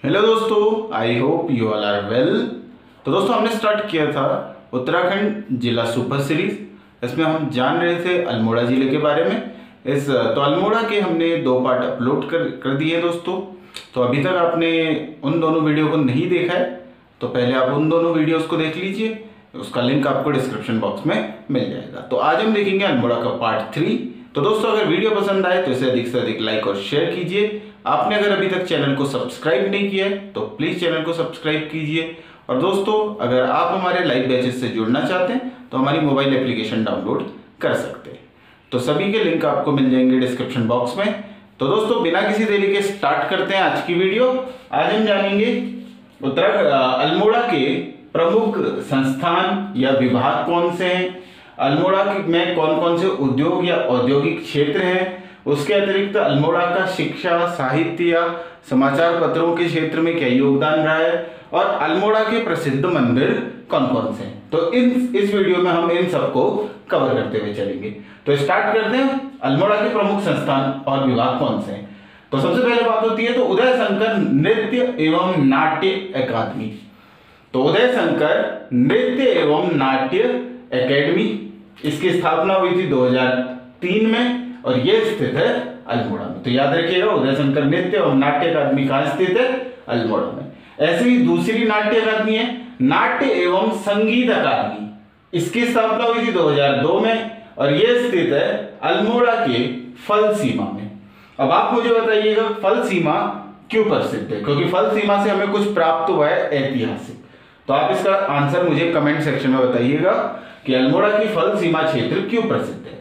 Hello दोस्तों, I hope you all are well. तो दोस्तों हमने स्टार्ट किया था उत्तराखंड जिला सुपर सीरीज। इसमें हम जान रहे थे अल्मोड़ा जिले के बारे में। तो अल्मोड़ा के हमने 2 पार्ट अपलोड कर दिए दोस्तों। तो अभी तक आपने उन दोनों वीडियो को नहीं देखा है तो पहले आप उन दोनों वीडियोस को देख लीजिए, उसका लिंक आपको डिस्क्रिप्शन बॉक्स में मिल जाएगा। तो आज हम देखेंगे अल्मोड़ा का पार्ट 3। तो दोस्तों अगर वीडियो पसंद आए तो इसे अधिक से अधिक लाइक और शेयर कीजिए। आपने अगर अभी तक चैनल को सब्सक्राइब नहीं किया है तो प्लीज़ चैनल को सब्सक्राइब कीजिए। और दोस्तों अगर आप हमारे लाइव बैचेस से जुड़ना चाहते हैं तो हमारी मोबाइल एप्लीकेशन डाउनलोड कर सकते हैं। तो सभी के लिंक आपको मिल जाएंगे डिस्क्रिप्शन बॉक्स में। तो दोस्तों बिना किसी देरी के स्टार्ट करते हैं आज की वीडियो। आज हम जानेंगे अल्मोड़ा के प्रमुख संस्थान या विभाग कौन से हैं, अल्मोड़ा में कौन कौन से उद्योग या औद्योगिक क्षेत्र हैं, उसके अतिरिक्त अल्मोड़ा का शिक्षा, साहित्य या समाचार पत्रों के क्षेत्र में क्या योगदान रहा है, और अल्मोड़ा के प्रसिद्ध मंदिर कौन कौन से हैं। तो इस वीडियो में हम इन सबको कवर करते हुए चलेंगे। तो स्टार्ट करते हैं। अल्मोड़ा के प्रमुख संस्थान और विभाग कौन से हैं। तो सबसे पहले बात होती है तो उदय शंकर नृत्य एवं नाट्य अकादमी। तो उदय शंकर नृत्य एवं नाट्य अकेडमी, इसकी स्थापना हुई थी 2003 में और यह स्थित है अल्मोड़ा में। तो याद रखिएगा उदय शंकर नृत्य एवं नाट्य अकादमी कहाँ स्थित है? अल्मोड़ा में। ऐसे ही दूसरी नाट्य अकादमी है नाट्य एवं संगीत अकादमी, इसकी स्थापना हुई थी 2002 में और यह स्थित है अल्मोड़ा के फल सीमा में। अब आप मुझे बताइएगा फल सीमा क्यों प्रसिद्ध है, क्योंकि फल सीमा से हमें कुछ प्राप्त हुआ है ऐतिहासिक। तो आप इसका आंसर मुझे कमेंट सेक्शन में बताइएगा कि अल्मोड़ा की फल सीमा क्षेत्र क्यों प्रसिद्ध है।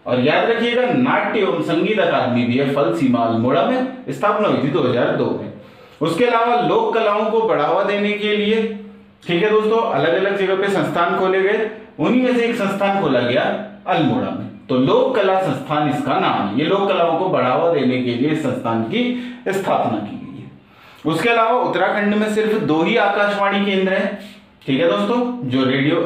और याद रखिएगा नाट्य एवं संगीत अकादमी भी है फल सीमा अल्मोड़ा में, स्थापना हुई थी 2002 में। उसके अलावा लोक कलाओं को बढ़ावा देने के लिए, ठीक है दोस्तों, अलग अलग जगह पे संस्थान खोले गए, उन्हीं में से एक संस्थान खोला गया अल्मोड़ा में। तो लोक कला संस्थान इसका नाम है। ये लोक कलाओं को बढ़ावा देने के लिए संस्थान की स्थापना की गई है। उसके अलावा उत्तराखंड में सिर्फ 2 ही आकाशवाणी केंद्र हैं, ठीक है दोस्तों, जो रेडियो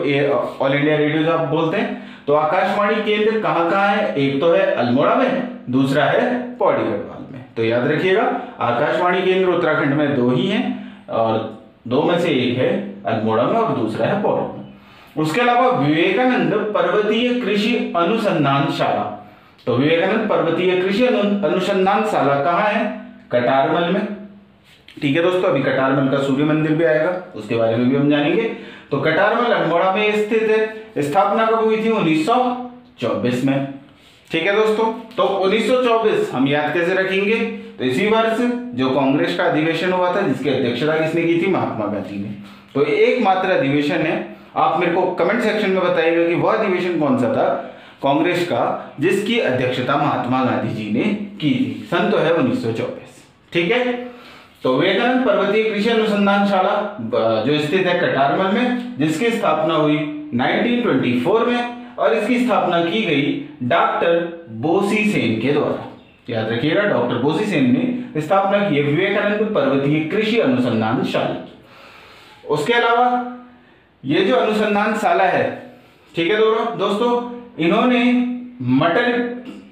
ऑल इंडिया रेडियो जो आप बोलते हैं। तो आकाशवाणी केंद्र कहाँ कहाँ है? एक तो है अल्मोड़ा में, दूसरा है पौड़ी गढ़वाल में। तो याद रखिएगा आकाशवाणी केंद्र उत्तराखंड में 2 ही हैं और 2 में से एक है अल्मोड़ा में और दूसरा है पौड़ी में। उसके अलावा विवेकानंद पर्वतीय कृषि अनुसंधान शाला। तो विवेकानंद पर्वतीय कृषि अनुसंधान शाला कहाँ है? कटारमल में, ठीक है दोस्तों। अभी कटारमल का सूर्य मंदिर भी आएगा, उसके बारे में भी हम जानेंगे। तो कटारमल अल्मोड़ा में स्थित है। स्थापना कब हुई थी? 1924 में, ठीक है दोस्तों। तो 1924 हम याद कैसे रखेंगे? तो इसी वर्ष जो कांग्रेस का अधिवेशन हुआ था जिसकी अध्यक्षता किसने की थी? महात्मा गांधी ने। तो एकमात्र अधिवेशन है, आप मेरे को कमेंट सेक्शन में बताइएगा कि वह अधिवेशन कौन सा था कांग्रेस का जिसकी अध्यक्षता महात्मा गांधी जी ने की थी। सन तो है 1924, ठीक है। तो विवेकानंद पर्वतीय कृषि अनुसंधान शाला जो स्थित है कटारमल में, जिसकी स्थापना हुई 1924 में और इसकी स्थापना की गई डॉक्टर बोसी सेन के द्वारा। याद रखिएगा डॉक्टर बोसी सेन ने स्थापना की है विवेकानंद पर्वतीय कृषि अनुसंधान शाला। उसके अलावा ये जो अनुसंधान शाला है, ठीक है दोस्तों, इन्होंने मटर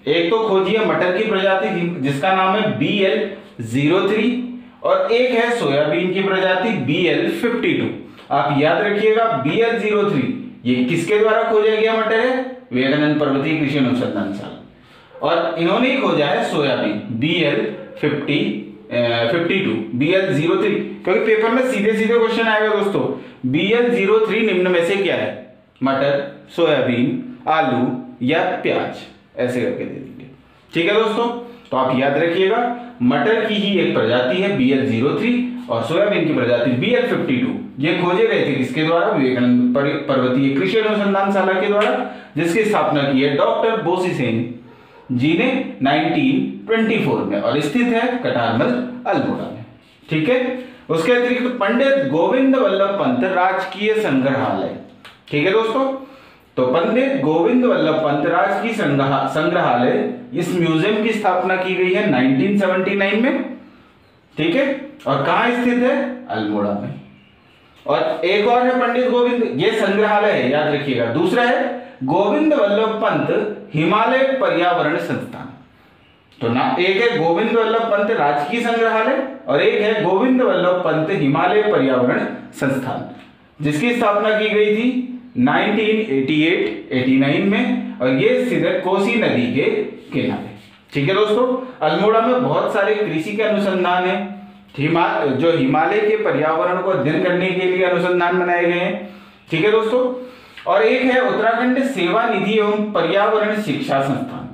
एक तो खोजी है मटर की प्रजाति जिसका नाम है BL03 और एक है सोयाबीन की प्रजाति BL52। आप याद रखिएगा BL03 ये किसके द्वारा खोजा गया मटर है? विवेकानंद पर्वतीय कृषि अनुसंधान शाला। और इन्होंने ही खोजा है सोयाबीन BL52 BL03, क्योंकि पेपर में सीधे सीधे क्वेश्चन आएगा दोस्तों। BL03 निम्न में से क्या है? मटर, सोयाबीन, आलू या प्याज, ऐसे करके दे देंगे, ठीक है दोस्तों। तो आप याद रखिएगा मटर की ही एक प्रजाति है BL03 और सोयाबीन की प्रजाति BL52। ये खोजे गए थे किसके द्वारा? विवेकानंद पर्वतीय कृषि अनुसंधान शाला के द्वारा, जिसकी स्थापना की है डॉक्टर बोसी सेन जी ने 1924 में और स्थित है कटारमल अल्मोड़ा में, ठीक है। उसके अतिरिक्त पंडित गोविंद वल्लभ पंत राजकीय संग्रहालय, ठीक है दोस्तों। तो पंडित गोविंद वल्लभ पंत राजकीय संग्रहालय, इस म्यूजियम की स्थापना की गई है 1979 में, ठीक है। और कहां स्थित है? अल्मोड़ा में। और एक और है पंडित गोविंद, ये संग्रहालय है, याद रखिएगा। दूसरा है गोविंद वल्लभ पंत हिमालय पर्यावरण संस्थान, तो ना एक है गोविंद वल्लभ पंत राजकीय संग्रहालय और एक है गोविंद वल्लभ पंत हिमालय पर्यावरण संस्थान, जिसकी स्थापना की गई थी 1988-89 में और ये स्थित है कोसी नदी के किनारे। ठीक है दोस्तों, अल्मोड़ा में बहुत सारे कृषि के अनुसंधान है, जो हिमालय के पर्यावरण को अध्ययन करने के लिए अनुसंधान बनाए गए हैं। ठीक है दोस्तों, और एक है उत्तराखंड सेवा निधि एवं पर्यावरण शिक्षा संस्थान।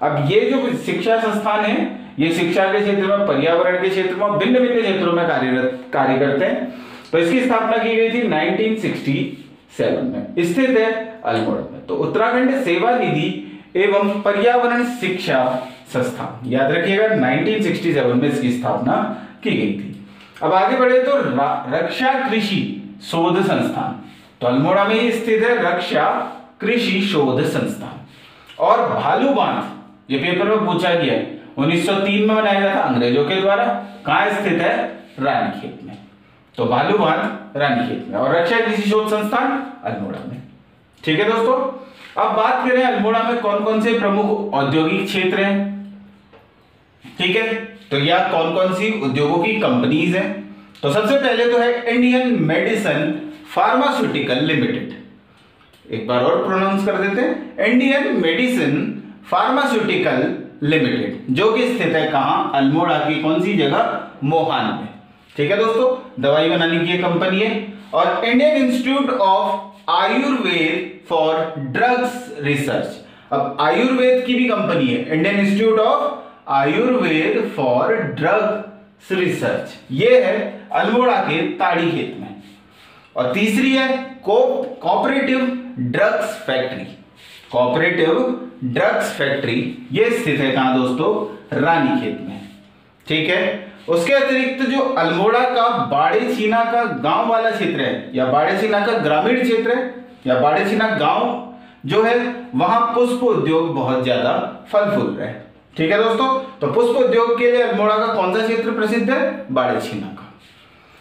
अब ये जो शिक्षा संस्थान है ये शिक्षा के क्षेत्र में, पर्यावरण के क्षेत्र में, भिन्न भिन्न क्षेत्रों में कार्य करते हैं। तो इसकी स्थापना की गई थी 1967 में, स्थित है अल्मोड़ा में। तो उत्तराखंड सेवा निधि एवं पर्यावरण शिक्षा संस्थान, याद रखिएगा 1967 में इसकी स्थापना की गई थी। अब आगे बढ़े तो रक्षा कृषि शोध संस्थान, तो अल्मोड़ा में ही स्थित है रक्षा कृषि शोध संस्थान। और भालू बांध, ये पेपर में पूछा गया है, 1903 में बनाया गया था अंग्रेजों के द्वारा। कहां स्थित है? रानीखेत में। तो भालू बांध रानीखेत में और रक्षा कृषि शोध संस्थान अल्मोड़ा में। ठीक है दोस्तों, अब बात करें अल्मोड़ा में कौन कौन से प्रमुख औद्योगिक क्षेत्र हैं। ठीक है, तो यह कौन कौन सी उद्योगों की कंपनीज हैं। तो सबसे पहले तो है इंडियन मेडिसिन फार्मास्यूटिकल लिमिटेड, एक बार और प्रोनाउंस कर देते हैं, इंडियन मेडिसिन फार्मास्यूटिकल लिमिटेड, जो कि स्थित है कहां? अल्मोड़ा की कौन सी जगह? मोहान में। ठीक है दोस्तों, दवाई बनाने की कंपनी है। और Indian institute of Ayurveda for drugs research, अब आयुर्वेद की भी कंपनी है, Indian institute of Ayurveda for drugs research, ये है अल्मोड़ा के ताड़ीखेत में। और तीसरी है cooperative drugs factory, cooperative drugs factory, ये स्थित है कहां दोस्तों? रानीखेत में। ठीक है, उसके अतिरिक्त जो अल्मोड़ा का बाड़ेछीना का गांव वाला क्षेत्र है या बाड़ेछीना का ग्रामीण क्षेत्र है या बाड़ेछीना गांव जो है, वहां पुष्प उद्योग बहुत ज्यादा फल फूल रहे हैं। ठीक है दोस्तों, तो पुष्प उद्योग के लिए अल्मोड़ा का कौन सा क्षेत्र प्रसिद्ध है? बाड़ेछीना का।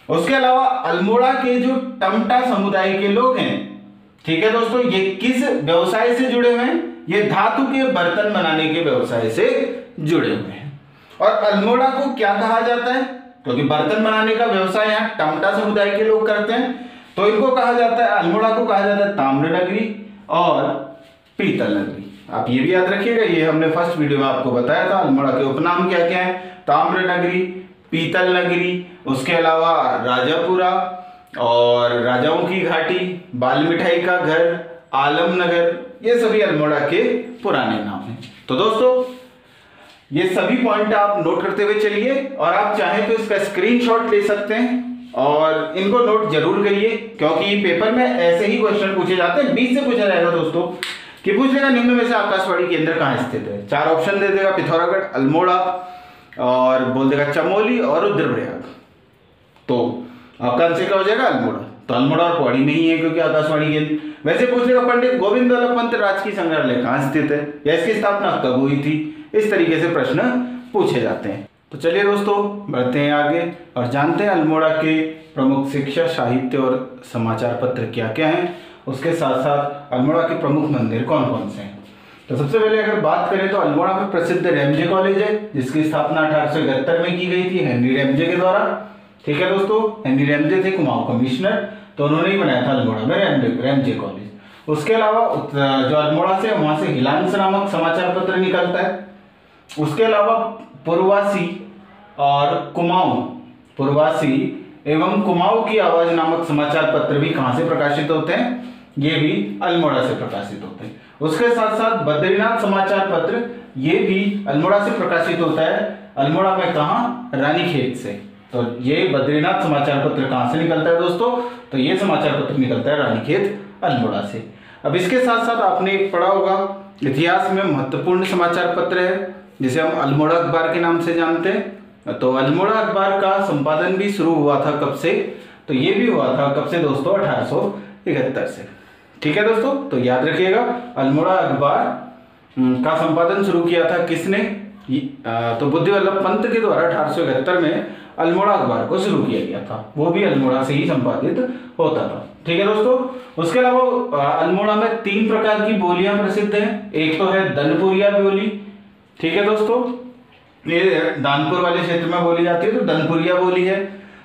उसके अलावा अल्मोड़ा के जो टमटा समुदाय के लोग हैं, ठीक है दोस्तों, ये किस व्यवसाय से जुड़े हुए हैं? ये धातु के बर्तन बनाने के व्यवसाय से जुड़े हुए हैं। और अल्मोड़ा को क्या कहा जाता है? क्योंकि बर्तन बनाने का व्यवसाय यहाँ टमटा समुदाय के लोग करते हैं, तो इनको कहा जाता है, अल्मोड़ा को कहा जाता है ताम्र नगरी और पीतल नगरी। आप ये भी याद रखिएगा, ये हमने फर्स्ट वीडियो में आपको बताया था, अल्मोड़ा के उपनाम क्या क्या है? ताम्र नगरी, पीतल नगरी, उसके अलावा राजापुरा और राजाओं की घाटी, बाल मिठाई का घर, आलम नगर, ये सभी अल्मोड़ा के पुराने नाम हैं। तो दोस्तों ये सभी पॉइंट आप नोट करते हुए चलिए, और आप चाहें तो इसका स्क्रीनशॉट ले सकते हैं और इनको नोट जरूर करिए, क्योंकि पेपर में ऐसे ही क्वेश्चन पूछे जाते हैं। 20 से पूछा जाएगा दोस्तों कि पूछ लेगा निम्न में से आकाशवाणी केंद्र कहाँ स्थित है। 4 ऑप्शन दे देगा, पिथौरागढ़, अल्मोड़ा और बोल देगा चमोली और रुद्रप्रयाग। तो आपका आंसर क्या हो जाएगा? अल्मोड़ा। तो अल्मोड़ा और पौड़ी में ही है क्योंकि आकाशवाणी केंद्र। वैसे पूछ लेगा पंडित गोविंद वल्लभ पंत राजकीय संग्रहालय कहाँ स्थित है या इसकी स्थापना कब हुई थी। इस तरीके से प्रश्न पूछे जाते हैं। तो चलिए दोस्तों बढ़ते हैं आगे और जानते हैं अल्मोड़ा के प्रमुख शिक्षा, साहित्य और समाचार पत्र क्या क्या हैं। उसके साथ साथ अल्मोड़ा के प्रमुख मंदिर कौन कौन से हैं। तो सबसे पहले अगर बात करें तो अल्मोड़ा में प्रसिद्ध रैमजे कॉलेज है, जिसकी स्थापना 1871 में की गई थी हेनरी रैमजे के द्वारा। ठीक है दोस्तों, हेनरी रैमजे थे कुमाऊं कमिश्नर, तो उन्होंने ही बनाया था अल्मोड़ा में रैमजे कॉलेज। उसके अलावा जो अल्मोड़ा से वहां से हिलांस नामक समाचार पत्र निकलता है। उसके अलावा पूर्वासी और कुमाऊं, पूर्वासी एवं कुमाऊं की आवाज नामक समाचार पत्र भी कहां से प्रकाशित होते हैं? ये भी अल्मोड़ा से प्रकाशित होते हैं। उसके साथ साथ बद्रीनाथ समाचार पत्र, ये भी अल्मोड़ा से प्रकाशित होता है। अल्मोड़ा में कहां? रानीखेत से। तो ये बद्रीनाथ समाचार पत्र कहां से निकलता है दोस्तों? तो ये समाचार पत्र निकलता है रानीखेत अल्मोड़ा से। अब इसके साथ साथ आपने एक पढ़ा होगा, इतिहास में महत्वपूर्ण समाचार पत्र है जिसे हम अल्मोड़ा अखबार के नाम से जानते हैं। तो अल्मोड़ा अखबार का संपादन भी शुरू हुआ था कब से? तो ये भी हुआ था कब से दोस्तों? 1871 से। ठीक है दोस्तों, तो याद रखिएगा अल्मोड़ा अखबार का संपादन शुरू किया था किसने? तो बुद्धि वल्लभ पंत के द्वारा 1871 में अल्मोड़ा अखबार को शुरू किया गया था। वो भी अल्मोड़ा से ही संपादित होता था। ठीक है दोस्तों, उसके अलावा अल्मोड़ा में 3 प्रकार की बोलियां प्रसिद्ध हैं। एक तो है दनपुरिया बोली, ठीक है दोस्तों, ये दानपुर वाले क्षेत्र में बोली जाती है, तो दनपुरिया बोली है।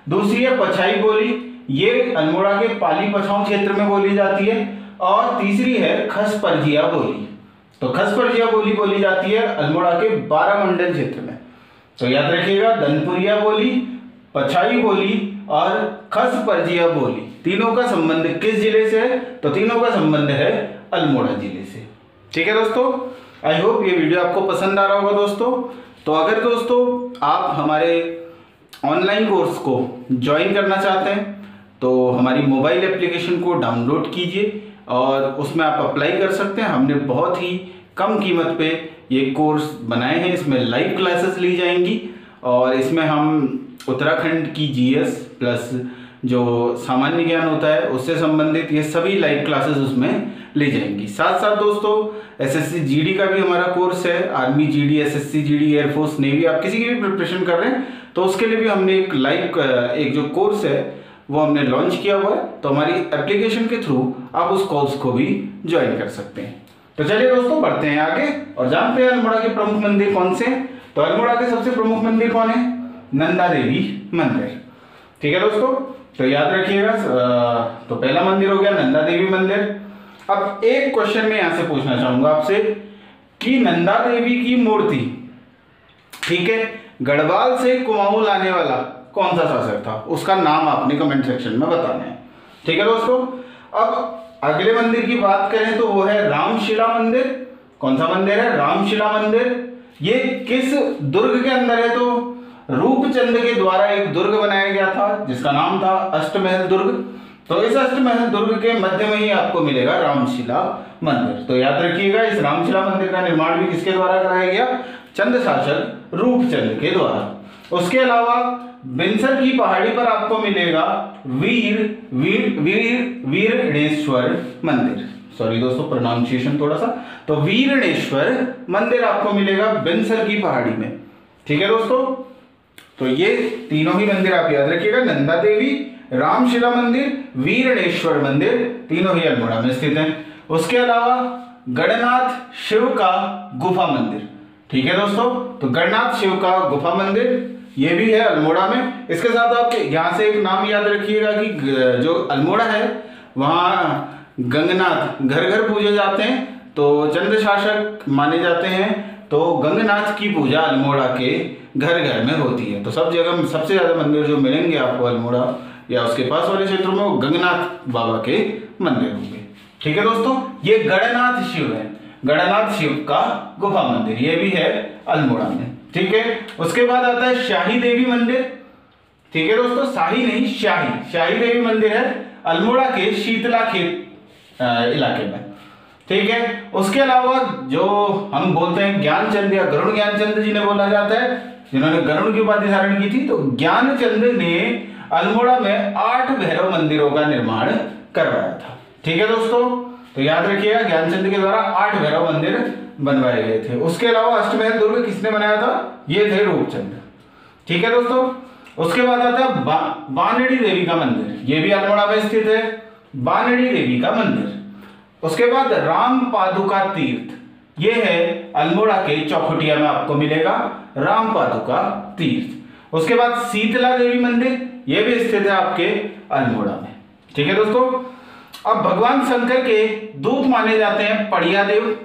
दूसरी है पछाई बोली, ये अल्मोड़ा के पाली पछाऊ क्षेत्र में बोली जाती है। और तीसरी है खसपरजिया बोली, तो खसपरजिया बोली बोली जाती है अल्मोड़ा के 12 मंडल क्षेत्र में। तो याद रखिएगा, दनपुरिया बोली, पछाई बोली और खसपरजिया बोली, तीनों का संबंध किस जिले से है? तो तीनों का संबंध है अल्मोड़ा जिले से। ठीक है दोस्तों, आई होप ये वीडियो आपको पसंद आ रहा होगा दोस्तों। तो अगर दोस्तों आप हमारे ऑनलाइन कोर्स को ज्वाइन करना चाहते हैं तो हमारी मोबाइल एप्लीकेशन को डाउनलोड कीजिए और उसमें आप अप्लाई कर सकते हैं। हमने बहुत ही कम कीमत पे ये कोर्स बनाए हैं। इसमें लाइव क्लासेस ली जाएंगी और इसमें हम उत्तराखंड की जीएस प्लस जो सामान्य ज्ञान होता है उससे संबंधित ये सभी लाइव क्लासेस उसमें ली जाएंगी। साथ साथ दोस्तों एसएससी जीडी का भी हमारा कोर्स है, army GD, SSC GD, air force, navy, आप किसी की भी प्रिपरेशन कर रहे हैं तो उसके लिए भी हमने एक लाइव एक जो कोर्स है वो हमने लॉन्च किया हुआ है। तो हमारी एप्लीकेशन के थ्रू आप उस कोर्स को भी ज्वाइन कर सकते हैं। तो चलिए दोस्तों बढ़ते हैं आगे और जानते हैं अल्मोड़ा के प्रमुख मंदिर कौन से हैं। तो अल्मोड़ा के सबसे प्रमुख मंदिर कौन है? नंदा देवी मंदिर। ठीक है दोस्तों, तो याद रखिएगा। तो पहला मंदिर हो गया नंदा देवी मंदिर। अब एक क्वेश्चन मैं यहां से पूछना चाहूंगा आपसे कि नंदा देवी की मूर्ति, ठीक है, गढ़वाल से कुमाऊं लाने वाला कौन सा शासक था? उसका नाम आपने कमेंट सेक्शन में बताना है। ठीक है दोस्तों, अब अगले मंदिर की बात करें तो वो है रामशिला मंदिर। कौन सा मंदिर है? रामशिला मंदिर। ये किस दुर्ग के अंदर है? तो रूपचंद के द्वारा एक दुर्ग बनाया गया था जिसका नाम था अष्टमहल दुर्ग। तो इस अष्टमहल दुर्ग के मध्य में ही आपको मिलेगा रामशिला मंदिर। तो याद रखिएगा, इस रामशिला मंदिर का निर्माण भी किसके द्वारा कराया गया? चंद शासक रूपचंद के द्वारा। उसके अलावा बिनसर की पहाड़ी पर आपको मिलेगा वीरणेश्वर मंदिर। सॉरी दोस्तों, प्रोनाउंसिएशन थोड़ा सा, तो वीरणेश्वर मंदिर आपको मिलेगा बिनसर की पहाड़ी में। ठीक है दोस्तों, तो ये तीनों ही मंदिर आप याद रखिएगा, नंदा देवी, रामशिला मंदिर, वीरणेश्वर मंदिर, तीनों ही अल्मोड़ा में स्थित हैं। उसके अलावा गणनाथ शिव का गुफा मंदिर। ठीक है दोस्तों, तो गणनाथ शिव का गुफा मंदिर ये भी है अल्मोड़ा में। इसके साथ आप यहाँ से एक नाम याद रखिएगा कि जो अल्मोड़ा है वहाँ गंगनाथ घर घर पूजे जाते हैं, तो चंद शासक माने जाते हैं, तो गंगनाथ की पूजा अल्मोड़ा के घर घर में होती है। तो सब जगह सबसे ज़्यादा मंदिर जो मिलेंगे आपको अल्मोड़ा या उसके पास वाले क्षेत्रों में वो गंगनाथ बाबा के मंदिर होंगे। ठीक है दोस्तों, ये गणनाथ शिव है, गणनाथ शिव का गुफा मंदिर, ये भी है अल्मोड़ा में। ठीक है, उसके बाद आता है शाही देवी मंदिर। ठीक है दोस्तों, शाही नहीं शाही देवी मंदिर है अल्मोड़ा के शीतला खेत इलाके में। ठीक है, उसके अलावा जो हम बोलते हैं ज्ञानचंद या गरुड़ ज्ञानचंद जिन्हें बोला जाता है, जिन्होंने गरुड़ की उपाधि धारण की थी, तो ज्ञानचंद ने अल्मोड़ा में 8 भैरव मंदिरों का निर्माण करवाया था। ठीक है दोस्तों, तो याद रखिएगा ज्ञानचंद के द्वारा 8 भैरव मंदिर बनवाए गए थे। उसके अलावा अष्टमहल दुर्ग किसने बनाया था? ये थे रूपचंद। ठीक है दोस्तों, उसके बाद आता है बानड़ी देवी का मंदिर, ये भी अल्मोड़ा में स्थित है, बानड़ी देवी का मंदिर। उसके बाद राम पादुका तीर्थ, ये है अल्मोड़ा के चौखुटिया में आपको मिलेगा राम पादुका तीर्थ। उसके बाद शीतला देवी मंदिर, ये भी स्थित है आपके अल्मोड़ा में। ठीक है दोस्तों, अब भगवान शंकर के दूत माने जाते हैं पड़िया देव,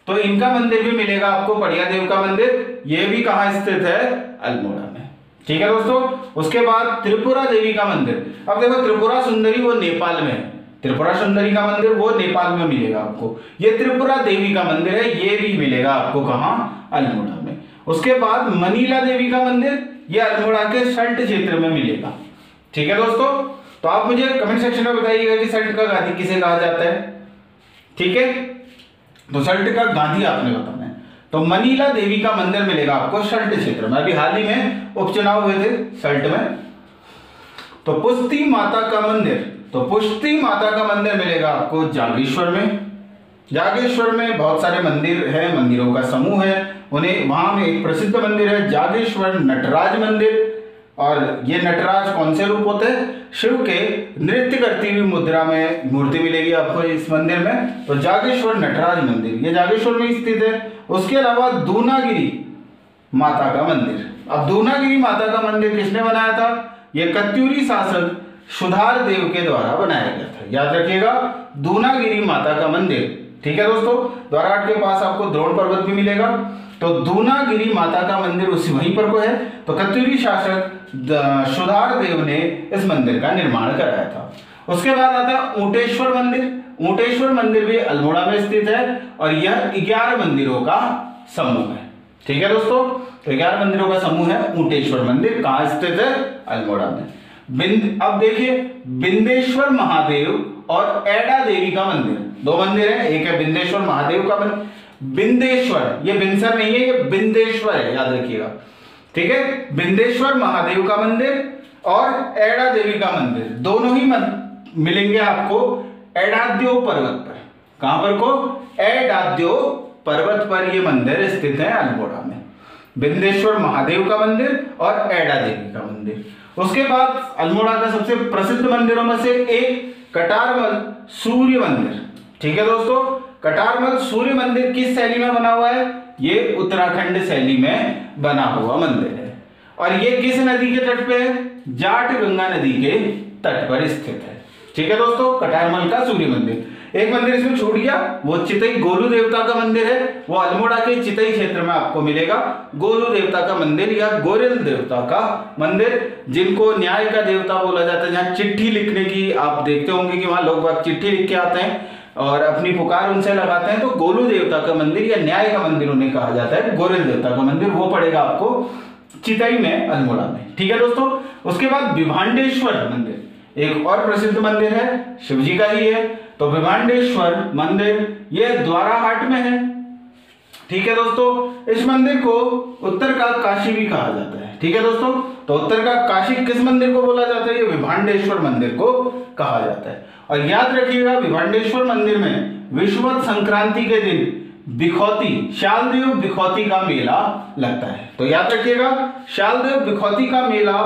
तो इनका मंदिर भी मिलेगा आपको, पड़िया देव का मंदिर, ये भी कहाँ स्थित है? अल्मोड़ा में। ठीक है दोस्तों, उसके बाद त्रिपुरा देवी का मंदिर। अब देखो त्रिपुरा सुंदरी वो नेपाल में है, त्रिपुरा सुंदरी का मंदिर वो नेपाल में मिलेगा आपको। ये त्रिपुरा देवी का मंदिर है, ये भी मिलेगा आपको कहाँ? अल्मोड़ा में। उसके बाद मनीला देवी का मंदिर, ये अल्मोड़ा के सल्ट क्षेत्र में मिलेगा। ठीक है दोस्तों, तो आप मुझे कमेंट सेक्शन में बताइएगा कि सल्ट का गांधी किसे कहा जाता है। ठीक है, तो सल्ट का गांधी आपने बताना है। तो मनीला देवी का मंदिर मिलेगा आपको सल्ट क्षेत्र में, अभी हाल ही में उपचुनाव हुए थे सल्ट में। तो पुष्टि माता का मंदिर, तो पुष्टि माता का मंदिर मिलेगा आपको जागेश्वर में। जागेश्वर में बहुत सारे मंदिर हैं, मंदिरों का समूह है, उन्हें वहां में एक प्रसिद्ध मंदिर है जागेश्वर नटराज मंदिर। और ये नटराज कौन से रूप होते हैं? शिव के नृत्य करती हुई मुद्रा में मूर्ति मिलेगी आपको इस मंदिर में। तो जागेश्वर नटराज मंदिर ये जागेश्वर में स्थित है। उसके अलावा दूनागिरी माता का मंदिर। अब दूनागिरी माता का मंदिर किसने बनाया था? यह कत्यूरी शासक सुधार देव के द्वारा बनाया गया था। याद रखिएगा, दूनागिरी माता का मंदिर। ठीक है दोस्तों, द्वारहाट के पास आपको द्रोण पर्वत भी मिलेगा। तो दूनागिरी माता का मंदिर उसी वहीं पर को है। तो कत्यूरी शासक सुधार देव ने इस मंदिर का निर्माण कराया था। उसके बाद आता है ऊंटेश्वर मंदिर। ऊंटेश्वर मंदिर भी अल्मोड़ा में स्थित है और यह 11 मंदिरों का समूह है। ठीक है दोस्तों, तो 11 मंदिरों का समूह है ऊंटेश्वर मंदिर। कहाँ स्थित है? अल्मोड़ा में। अब देखिए, बिंदेश्वर महादेव और एडा देवी का मंदिर, दो मंदिर है। एक है बिंदेश्वर महादेव का मंदिर, बिंदेश्वर, ये बिंसर नहीं है, ये बिंदेश्वर है, याद रखिएगा। ठीक है, बिंदेश्वर महादेव का मंदिर और एडा देवी का मंदिर, दोनों ही मिलेंगे आपको एडाद्यो पर्वत पर। कहां पर को? एडाद्यो पर्वत पर ये मंदिर स्थित है अल्मोड़ा में। बिंदेश्वर महादेव का मंदिर और एडा देवी का मंदिर। उसके बाद अल्मोड़ा का सबसे प्रसिद्ध मंदिरों में से एक कटारमल सूर्य मंदिर। ठीक है दोस्तों, कटारमल सूर्य मंदिर किस शैली में बना हुआ है? ये उत्तराखंड शैली में बना हुआ मंदिर है। और ये किस नदी के तट पे है? जाट गंगा नदी के तट पर स्थित है। ठीक है दोस्तों, कटारमल का सूर्य मंदिर। एक मंदिर इसमें छूट गया, वो चितई गोलू देवता का मंदिर है। वो अल्मोड़ा के चितई क्षेत्र में आपको मिलेगा। गोलू देवता का मंदिर या गोरेल देवता का मंदिर, जिनको न्याय का देवता बोला जाता है। जहाँ चिट्ठी लिखने की आप देखते होंगे कि वहां लोग चिट्ठी लिख के आते हैं और अपनी पुकार उनसे लगाते हैं। तो गोलू देवता का मंदिर या न्याय का मंदिर उन्हें कहा जाता है। गोरेल देवता का मंदिर वो पड़ेगा आपको चितई में, अल्मोड़ा में। ठीक है दोस्तों, उसके बाद विभांडेश्वर मंदिर एक और प्रसिद्ध मंदिर है, शिवजी का ही है। तो विभांडेश्वर मंदिर ये द्वाराहाट में है। ठीक है दोस्तों, इस मंदिर को उत्तर का काशी भी कहा जाता है। ठीक है दोस्तों, तो उत्तर का काशी किस मंदिर को बोला जाता है? ये विभांडेश्वर मंदिर को कहा जाता है। और याद रखिएगा, विभांडेश्वर मंदिर में विषुवत संक्रांति के दिन बिखौती, शालदेव बिखौती का मेला लगता है। तो याद रखिएगा, शालदेव बिखौती का मेला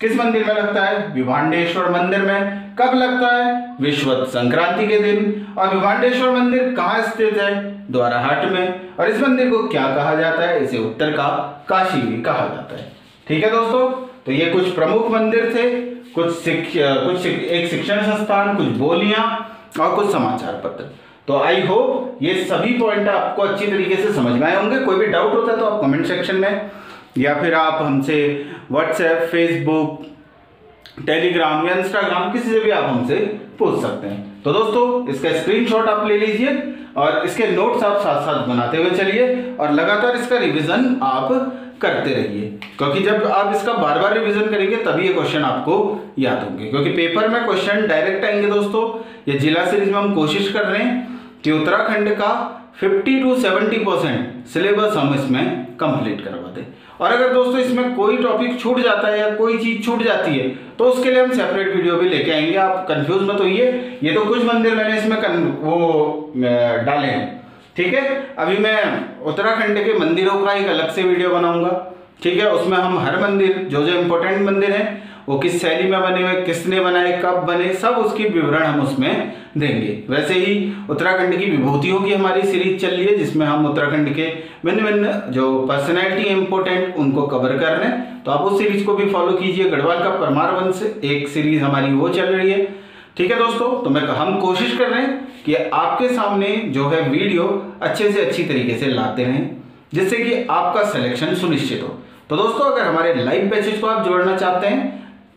किस मंदिर में लगता है? विभांडेश्वर मंदिर में। कब लगता है? विषुवत संक्रांति के दिन। और विभांडेश्वर मंदिर कहाँ स्थित है? द्वाराहाट में। और इस मंदिर को क्या कहा जाता है? इसे उत्तर का काशी भी कहा जाता है। ठीक है दोस्तों, तो ये कुछ प्रमुख मंदिर थे, कुछ एक शिक्षण संस्थान, कुछ बोलियां और कुछ समाचार पत्र। तो आई होप ये सभी पॉइंट आपको अच्छी तरीके से समझ में आए होंगे। कोई भी डाउट होता है तो आप कमेंट सेक्शन में या फिर आप हमसे व्हाट्सएप, फेसबुक, टेलीग्राम या इंस्टाग्राम किसी से भी आप हमसे पूछ सकते हैं। तो दोस्तों, इसका स्क्रीनशॉट आप ले लीजिए और इसके नोट्स आप साथ साथ बनाते हुए चलिए और लगातार इसका रिवीजन आप करते रहिए, क्योंकि जब आप इसका बार बार रिवीजन करेंगे तभी ये क्वेश्चन आपको याद होंगे। क्योंकि पेपर में क्वेश्चन डायरेक्ट आएंगे दोस्तों। ये जिला सीरीज में हम कोशिश कर रहे हैं कि उत्तराखंड का 50 to 70% सिलेबस हम इसमें कंप्लीट करवा दें। और अगर दोस्तों इसमें कोई टॉपिक छूट जाता है या कोई चीज छूट जाती है तो उसके लिए हम सेपरेट वीडियो भी लेके आएंगे। आप कंफ्यूज मत होइए। ये तो कुछ मंदिर मैंने इसमें डाले हैं। ठीक है, अभी मैं उत्तराखंड के मंदिरों का एक अलग से वीडियो बनाऊंगा। ठीक है, उसमें हम हर मंदिर जो इम्पोर्टेंट मंदिर हैं वो किस शैली में बने हुए, किसने बनाए, कब बने, सब उसकी विवरण हम उसमें देंगे। वैसे ही उत्तराखंड की विभूतियों की हमारी सीरीज चल रही है, जिसमें हम उत्तराखंड के भिन्न भिन्न जो पर्सनैलिटी इंपॉर्टेंट उनको कवर कर रहे हैं। तो आप उस सीरीज को भी फॉलो कीजिए। गढ़वाल का परमार वंश एक सीरीज हमारी वो चल रही है। ठीक है दोस्तों, तो हम कोशिश कर रहे हैं कि आपके सामने जो है वीडियो अच्छे से अच्छी तरीके से लाते रहें, जिससे कि आपका सिलेक्शन सुनिश्चित हो। तो दोस्तों, अगर हमारे लाइव बैचेस को आप जोड़ना चाहते हैं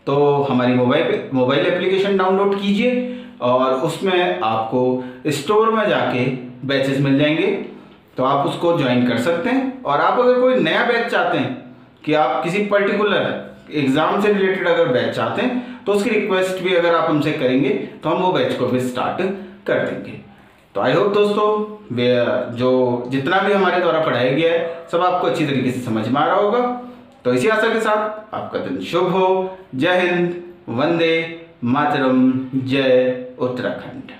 तो हमारी मोबाइल एप्लीकेशन डाउनलोड कीजिए और उसमें आपको स्टोर में जाके बैचेस मिल जाएंगे, तो आप उसको ज्वाइन कर सकते हैं। और आप अगर कोई नया बैच चाहते हैं कि आप किसी पर्टिकुलर एग्जाम से रिलेटेड अगर बैच चाहते हैं तो उसकी रिक्वेस्ट भी अगर आप हमसे करेंगे तो हम वो बैच को भी स्टार्ट कर देंगे। तो आई होप दोस्तों जो जितना भी हमारे द्वारा पढ़ाया गया है सब आपको अच्छी तरीके से समझ में आ रहा होगा। तो इसी आशा के साथ आपका दिन शुभ हो। जय हिंद, वंदे मातरम, जय उत्तराखंड।